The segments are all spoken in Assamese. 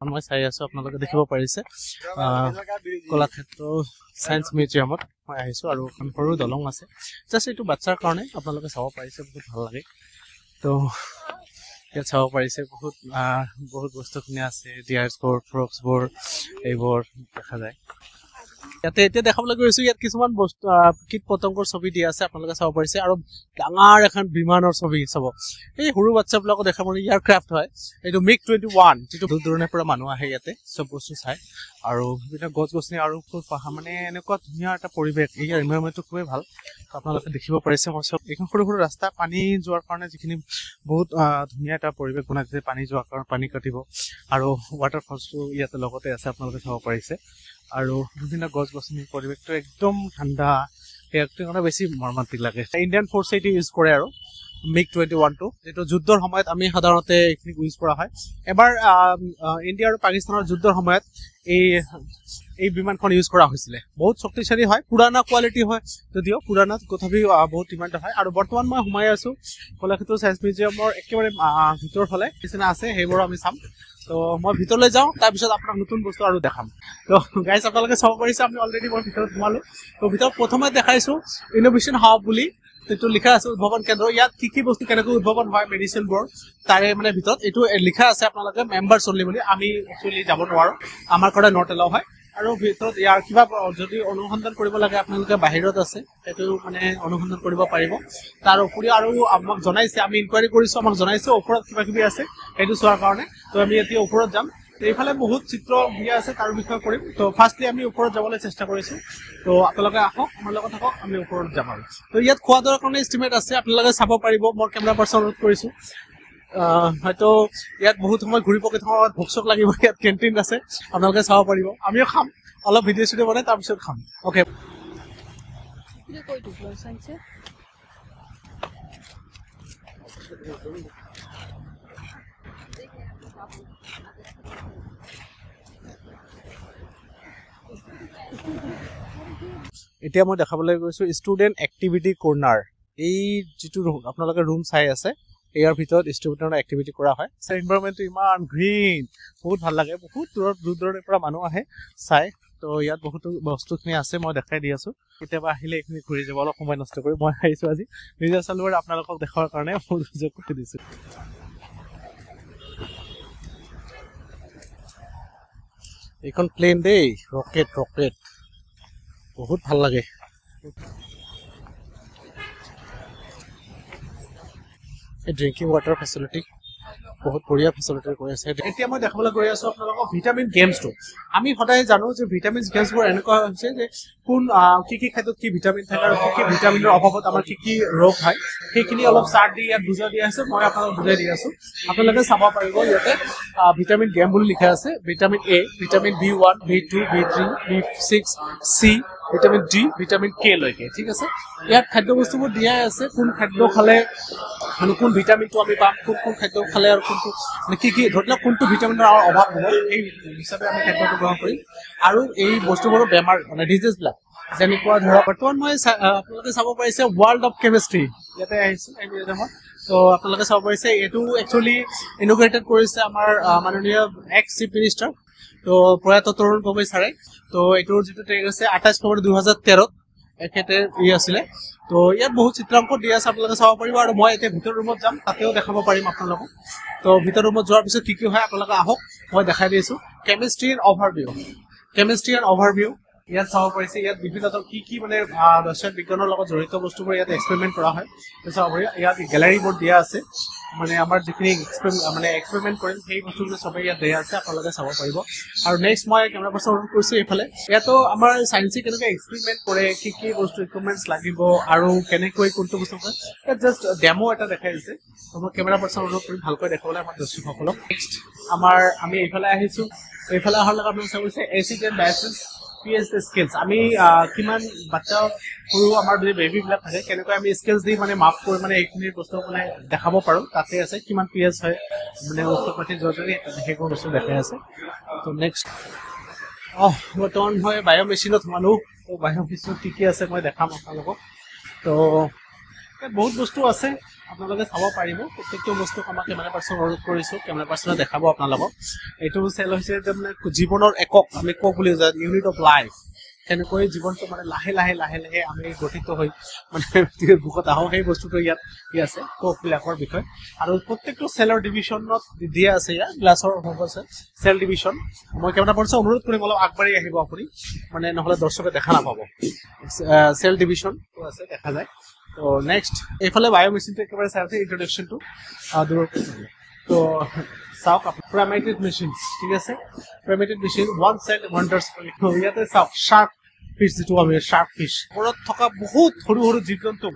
মই চাই আছো আপোনালোকে দেখিব পাৰিছে কলাক্ষেত্ৰ সায়েন্স মিউজিয়ামত মই আহিছো আৰু এখন সৰু দলং আছে জাস্ট এইটো বাচ্চাৰ কাৰণে আপোনালোকে চাব পাৰিছে বহুত ভাল লাগে তো ইয়াত চাব পাৰিছে বহুত বস্তুখিনি আছে ডিয়াৰ্ছবোৰ ফ্ৰক্সবোৰ এইবোৰ দেখা যায় ইয়াতে এতিয়া দেখাবলৈ গৈছো ইয়াত কিছুমান বস্তু কীট পতংগৰ ছবি দিয়া আছে আপোনালোকে চাব পাৰিছে আৰু ডাঙৰ এখন বিমানৰ ছবি চাব এই সৰু বাচ্চাবিলাকক দেখা মানে ইয়াৰ ক্ৰাফ্ট হয় এইটো মিগ 21 যিটো দূৰ দূৰণিৰ পৰা মানুহ আহে ইয়াতে চব বস্তু চাই আৰু বিভিন্ন গছ-গছনি আৰু ফুল পাহাৰ মানে এনেকুৱা ধুনীয়া এটা পৰিৱেশ এই এনভাইৰনমেণ্টটো খুবেই ভাল আপোনালোকে দেখিব পাৰিছে মই চব এইখন সৰু সৰু ৰাস্তা পানী যোৱাৰ কাৰণে যিখিনি বহুত ধুনীয়া এটা পৰিৱেশ বনাইছে পানী যোৱাৰ কাৰণে পানী কাটিব আৰু ৱাটাৰফলছটো ইয়াতে লগতে আছে আপোনালোকে চাব পাৰিছে আৰু বিভিন্ন গছ-গছনি পৰিৱেশটো একদম ঠাণ্ডা সেইটো কাৰণে বেছি মৰ্মান্তিক লাগে ইণ্ডিয়ান ফ'ৰ্চ এইটো ইউজ কৰে আৰু মিগ 21 টো যেটো যুদ্ধৰ সময়ত আমি সাধাৰণতে এইখিনি ইউজ কৰা হয় এবাৰ ইণ্ডিয়া আৰু পাকিস্তানৰ যুদ্ধৰ সময়ত এই বিমানখন ইউজ কৰা হৈছিল বহুত শক্তিশালী হয় পুৰানা কোৱালিটি হয় যদিও পুৰানা তথাপি বহুত ইমানটা হয় আৰু বৰ্তমান মই সোমাই আছো কলাক্ষেত্ৰ সায়েন্স মিউজিয়ামৰ একেবাৰে ভিতৰ ফালে কিছুমান আছে সেইবোৰ আমি চাম তো মই ভিতৰলৈ যাওঁ তাৰ পিছত আপোনাক নতুন বস্তু আৰু দেখাম তো গাইস আপোনালোকে চাব পাৰিছে আমি অলৰেডি মই ভিতৰত সোমালো তো ভিতৰত প্ৰথমে দেখাইছো ইনোভেশন হাব বুলি এইটো লিখা আছে উদ্ভাৱন কেন্দ্ৰ ইয়াত কি বস্তু কেনেকৈ উদ্ভাৱন হয় মেডিচিনবোৰ তাৰে মানে ভিতৰত এইটো লিখা আছে আপোনালোকে মেম্বাৰ চলি বুলি আমি একচুয়ালি যাব নোৱাৰো আমাৰ কাৰণে নট এলাও হয় আৰু ভিতৰত ইয়াৰ কিবা যদি অনুসন্ধান কৰিব লাগে আপোনালোকে বাহিৰত আছে এইটো মানে অনুসন্ধান কৰিব পাৰিব তাৰ উপৰি আৰু আমাক জনাইছে আমি ইনকুৱাৰি কৰিছো আমাক জনাইছে ওপৰত কিবা কিবি আছে এইটো চোৱাৰ কাৰণে তো আমি এতিয়া ওপৰত যাম এইফালে বহুত চিত্ৰ দিয়া আছে তাৰ বিষয়ে কৰিম তো ফাৰ্ষ্টলি আমি ওপৰত যাবলৈ চেষ্টা কৰিছো তো আপোনালোকে আহক আমাৰ লগত থাকক আমি ওপৰত যাম আৰু তো ইয়াত খোৱা দোৱাৰ কাৰণে এষ্টিমেট আছে আপোনালোকে চাব পাৰিব মই কেমেৰা পাৰ্চন অনুৰোধ কৰিছো হয়তো ইয়াত বহুত সময় ঘূৰি পকি থকাত ভোক লাগিব ইয়াত কেণ্টিন আছে আপোনালোকে চাব পাৰিব আমিও খাম অলপ ভিডিঅ' চিডিঅ' বনাই তাৰপিছত খাম অ'কে এতিয়া মই দেখাবলৈ গৈছো ষ্টুডেন্ট এক্টিভিটি কৰ্নাৰ এই যেটো আপোনালোকে ৰুম চাই আছে ইয়াৰ ভিতৰত ষ্টুডেন্টৰ এক্টিভিটি কৰা হয় এনভাইৰনমেন্টটো ইমান গ্ৰীন বহুত ভাল লাগে বহুত দূৰৰ পৰা মানুহ আহে চাই তো ইয়াত বহুত বস্তুখিনি আছে মই দেখাই দি আছো কেতিয়াবা আহিলে এইখিনি ঘূৰি যাব অলপ সময় নষ্ট কৰি মই আহিছো আজি নিজে চালুৱাৰ আপোনালোকক দেখাবৰ কাৰণে মই সুযোগ কৰি দিছো এইখন প্লেন দেই ৰকেট বহুত ভাল লাগে ড্ৰিংকিং ৱাটাৰ ফেচিলিটি বহুত বঢ়িয়া ফেচিলিটি কৰি আছে এতিয়া মই দেখাবলৈ গৈ আছো আপোনালোকক ভিটামিন গেমছটো আমি সদায় জানো যে ভিটামিন গেমছবোৰ এনেকুৱা হৈছে যে কোন কি খাদ্যত কি ভিটামিন থাকে আৰু কি ভিটামিনৰ অভাৱত আমাৰ কি ৰোগ হয় সেইখিনি অলপ চাৰ্ট দি ইয়াত বুজাই দিয়া আছে মই আপোনালোকক বুজাই দি আছো আপোনালোকে চাব পাৰিব ইয়াতে ভিটামিন গেম বুলি লিখা আছে vitamin A vitamin B1 B2 B3 B6 C vitamin D vitamin K লৈকে ঠিক আছে ইয়াত খাদ্য বস্তুবোৰ দিয়া আছে কোন খাদ্য খালে মানে কোন ভিটামিনটো আমি পাম কোন খাদ্য খালে আৰু কোনটো মানে কি ধৰি লওক কোনটো ভিটামিনৰ অভাৱ হ'ব এই হিচাপে আমি খাদ্যটো গ্ৰহণ কৰিম আৰু এই বস্তুবোৰৰ বেমাৰ মানে ডিজিজবিলাক যেনেকুৱা ধৰক বৰ্তমান মই আপোনালোকে চাব পাৰিছে ৱৰ্ল্ড অফ কেমিষ্ট্ৰি ইয়াতে আহিছো এই মিউজিয়ামত তো আপোনালোকে চাব পাৰিছে এইটো একচুৱেলি ইনোগ্ৰেটেড কৰিছে আমাৰ মাননীয় এক্স চিফ মিনিষ্টাৰ তো প্ৰয়াত তৰুণ গগৈ ছাৰে তো এইটোৰ যিটো তাৰিখ আছে 28 ফেব্ৰুৱাৰী 2013 এখেতে আছিলে তো ইয়াত বহুত চিত্ৰাংক দিয়া আছে আপোনালোকে চাব পাৰিব আৰু মই এতিয়া ভিতৰ ৰুমত যাম তাতেও দেখাব পাৰিম আপোনালোকক তো ভিতৰ ৰুমত যোৱাৰ পিছত কি হয় আপোনালোকে আহক মই দেখাই দিছো কেমিষ্ট্ৰি এণ্ড অভাৰভিউ ইয়াত চাব পাৰিছে ইয়াত বিভিন্ন কি মানে ৰসায়ন বিজ্ঞানৰ লগত জড়িত বস্তুবোৰ ইয়াত এক্সপেৰিমেণ্ট কৰা হয় চাব পাৰি ইয়াত গেলাৰী বোৰ্ড দিয়া আছে মানে আমাৰ যিখিনি এক্সপেৰিমেণ্ট কৰিম সেই বস্তুবোৰ সবেই ইয়াত দিয়া আছে আপোনালোকে চাব পাৰিব আৰু নেক্সট মই কেমেৰা পাৰ্চন অনুৰোধ কৰিছো এইফালে ইয়াতো আমাৰ চায়েন্সে কেনেকৈ এক্সপেৰিমেণ্ট কৰে কি বস্তু ইকুইপমেণ্টছ লাগিব আৰু কেনেকৈ কোনটো বস্তু কৰে ইয়াত জাষ্ট ডেমো এটা দেখাই দিছে মই কেমেৰা পাৰ্চন অনুৰোধ কৰি ভালকৈ দেখাবলৈ আমাৰ দৰ্শকসকলক নেক্সট আমি এইফালে আহিছো এইফালে অহাৰ লগত আপোনালোকে চাব পাৰিছে acid and basis PhD skills আমি কিমান বাচ্চা সৰু আমাৰ যে বেবি বিলাক থাকে কেনেকৈ আমি স্কিলছ দি মানে মাপ কৰি মানে এইখিনি বস্তু মানে দেখাব পাৰো তাতে আছে কিমান PS হয় মানে ঔষধ জৰুৰী সেইবোৰ বস্তু দেখাই আছে তো নেক্সট বৰ্তমান হয় বায়'মেচিনত সোমালো বায়'মেচিনত কি আছে মই দেখাম আপোনালোকক তো বহুত বস্তু আছে আপোনালোকে চাব পাৰিব প্ৰত্যেকটো বস্তু আমাৰ কেমেৰা পাৰ্চন অনুৰোধ কৰিছোঁ কেমেৰা পাৰ্চনে দেখাব আপোনালোকক এইটো চেল হৈছে যে মানে জীৱনৰ একক আমি কক বুলি ইউনিট অফ লাইফ তেনেকৈ জীৱনটো মানে লাহে লাহে লাহে লাহে আমি গঠিত হৈ মানে বুকত আহোঁ সেই বস্তুটো ইয়াত কি আছে কোকবিলাকৰ বিষয়ে আৰু প্ৰত্যেকটো চেলৰ ডিভিশ্যনত দিয়া আছে ইয়াত গ্লাছৰ আছে চেল ডিভিশ্যন মই কেমেৰা পাৰ্চন অনুৰোধ কৰিম অলপ আগবাঢ়ি আহিব আপুনি মানে নহ'লে দৰ্শকে দেখা নাপাব চেল ডিভিশ্যন আছে দেখা যায় তো নেক্সট এইফালে বায়'মেচিনটো একেবাৰে চাই আছে ইন্ট্ৰডাকশ্যনটো দূৰৰ তো চাওক প্ৰাইমেটেড মেচিন ঠিক আছে প্ৰাইমেটেড মেচিন ওৱান চেল ৱাণ্ডাৰ্ছ ইয়াতে চাওক শাৰ্ক ফিছ যিটো আমি শাৰ্ক ফিছ ওপৰত থকা বহুত সৰু সৰু জীৱ জন্তু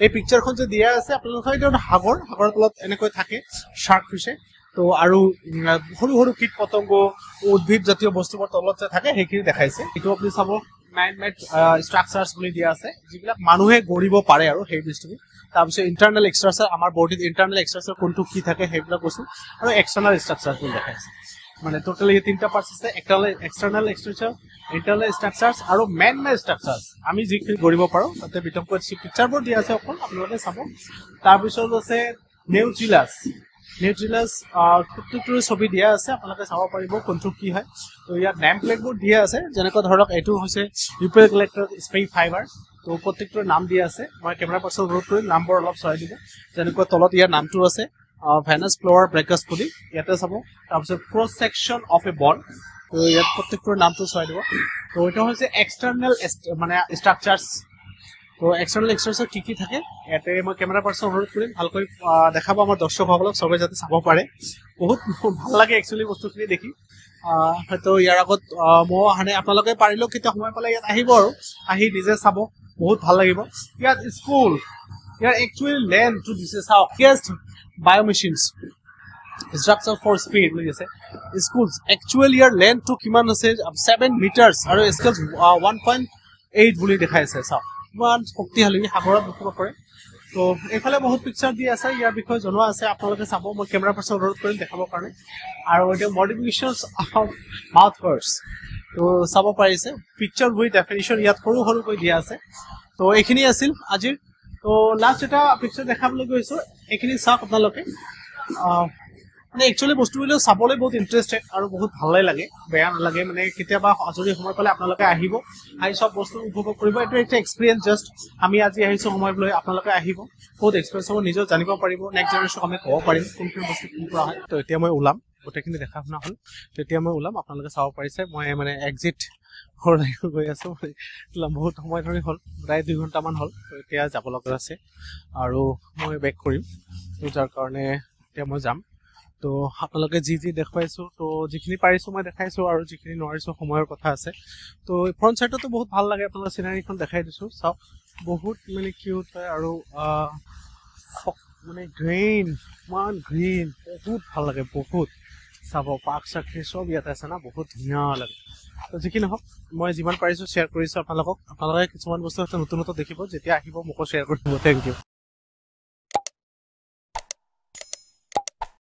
এই পিকচাৰখন যে দিয়া আছে আপোনালোকৰ এইটো সাগৰৰ তলত এনেকৈ থাকে শাৰ্ক ফিছে তো আৰু সৰু সৰু কীট পতংগ উদ্ভিদ জাতীয় বস্তুবোৰ তলত যে থাকে সেইখিনি দেখাইছে এইটো আপুনি চাব ম্যান মেড ষ্ট্ৰাকচাৰ্ছ বুলি দিয়া আছে যিবিলাক মানুহে গঢ়িব পাৰে আৰু সেই বস্তুটো তাৰপিছত ইণ্টাৰনেল ষ্ট্ৰাকচাৰ আমাৰ বডিত ইণ্টাৰনেল ষ্ট্ৰাকচাৰ কোনটো কি থাকে সেইবিলাক বস্তু আৰু এক্সটাৰ্নেল ষ্ট্ৰাকচাৰ বুলি দেখাইছে মানে টোটালি তিনিটা পাৰ্টছ আছে এক্সটাৰ্নেল ষ্ট্ৰাকচাৰ ইণ্টাৰনেল ষ্ট্ৰাকচাৰ্ছ আৰু মেন মেড ষ্ট্ৰাকচাৰ্ছ আমি যিখিনি গঢ়িব পাৰোঁ তাতে বিতংকৈ পিকচাৰবোৰ দিয়া আছে অকল আপোনালোকে চাব তাৰপিছত আছে নিউট্ৰিলাছ প্ৰত্যেকটোৰে ছবি দিয়া আছে আপোনালোকে চাব পাৰিব কোনটো কি হয় তো ইয়াত নেম প্লেটবোৰ দিয়া আছে যেনেকৈ ধৰক এইটো হৈছে ইউপিএল কালেক্টৰ স্প্ৰিং ফাইবাৰ তো প্ৰত্যেকটোৰ নাম দিয়া আছে মই কেমেৰা পাৰ্চন অনুৰোধ কৰিম নামবোৰ অলপ চাই দিব যেনেকৈ তলত ইয়াৰ নামটো আছে ভেনাছ ফ্লোৱাৰ ব্ৰেকাছ বুলি ইয়াতে চাব তাৰপিছত ক্ৰছ ছেকশ্যন অফ এ বল তো ইয়াত প্ৰত্যেকটোৰ নামটো চাই দিব তো এইটো হৈছে এক্সটাৰ্নেল মানে ষ্ট্ৰাকচাৰ্ছ তো এক্সটাৰ্নেল ষ্ট্ৰাকচাৰ কি থাকে ইয়াতে মই কেমেৰা পাৰ্চন অনুৰোধ কৰিম ভালকৈ দেখাব আমাৰ দৰ্শকসকলক চবে যাতে চাব পাৰে বহুত ভাল লাগে একচুৱেলি বস্তুখিনি দেখি হয়তো ইয়াৰ আগত মই অহা নাই আপোনালোকে পাৰিলেও কেতিয়া সময় পালে ইয়াত আহিব আৰু আহি নিজে চাব বহুত ভাল লাগিব ইয়াত স্কুল ইয়াৰ একচুৱেলি লেণ্ড টু দিছে চাওক কেষ্ট বায়'মেচিনছ ষ্ট্ৰাকচাৰ ফৰ স্পীড বুলি আছে স্কুলছ একচুৱেলি ইয়াৰ লেন্থটো কিমান আছে 7 মিটাৰ্ছ আৰু স্কেলছ 1.8 বুলি দেখাইছে চাওক ইমান শক্তিশালী সাগৰত দেখিব পাৰে তো এইফালে বহুত পিকচাৰ দি আছে ইয়াৰ বিষয়ে জনোৱা আছে আপোনালোকে চাব মই কেমেৰা পাৰ্চন অনুৰোধ কৰিম দেখাবৰ কাৰণে আৰু এতিয়া মডিফিকেশ্যনছ অফ মাউথ কাৰ্ভছ তো চাব পাৰিছে পিকচাৰ উইথ ডেফিনিশ্যন ইয়াত সৰু সৰুকৈ দিয়া আছে তো এইখিনি আছিল আজিৰ তো লাষ্ট এটা পিকচাৰ দেখাবলৈ গৈছোঁ এইখিনি চাওক আপোনালোকে মানে একচুৱেলি বস্তুবিলাক চাবলৈ বহুত ইণ্টাৰেষ্টেড আৰু বহুত ভালেই লাগে বেয়া নালাগে মানে কেতিয়াবা আজৰি সময় পালে আপোনালোকে আহিব আহি চব বস্তু উপভোগ কৰিব এইটো একটা এক্সপিৰিয়েঞ্চ জাষ্ট আমি আজি আহিছোঁ সময় লৈ আপোনালোকে আহিব বহুত এক্সপিৰিয়েঞ্চ হ'ব নিজেও জানিব পাৰিব নেক্সট জেনেৰেশ্যনক আমি ক'ব পাৰিম কোনখিনি বস্তু কি কৰা হয় তো এতিয়া মই ওলাম গোটেইখিনি দেখা শুনা হ'ল তেতিয়া মই ওলাম আপোনালোকে চাব পাৰিছে মই মানে এক্সিট গৈ আছোঁ বহুত সময় ধৰি হ'ল প্ৰায় 2 ঘণ্টামান হ'ল এতিয়া যাব লগা আছে আৰু মই বেক কৰিম তো যাৰ কাৰণে এতিয়া মই যাম তো আপোনালোকে যি দেখুৱাইছোঁ তো যিখিনি পাৰিছোঁ মই দেখাইছোঁ আৰু যিখিনি নোৱাৰিছোঁ সময়ৰ কথা আছে তো ফ্ৰণ্ট চাইডতো বহুত ভাল লাগে আপোনালোকৰ চিনাৰীখন দেখাই দিছোঁ চাওক বহুত মানে কিউট হয় আৰু মানে গ্ৰীণ ইমান গ্ৰীণ বহুত ভাল লাগে বহুত চাব পাৰ্ক চাৰ্ক চব ইয়াতে আছে না বহুত ধুনীয়া লাগে তো যিকি নহওক মই যিমান পাৰিছোঁ শ্বেয়াৰ কৰিছোঁ আপোনালোকে কিছুমান বস্তু নতুন নতুন দেখিব যেতিয়া আহিব মোকো শ্বেয়াৰ কৰি দিব থেংক ইউ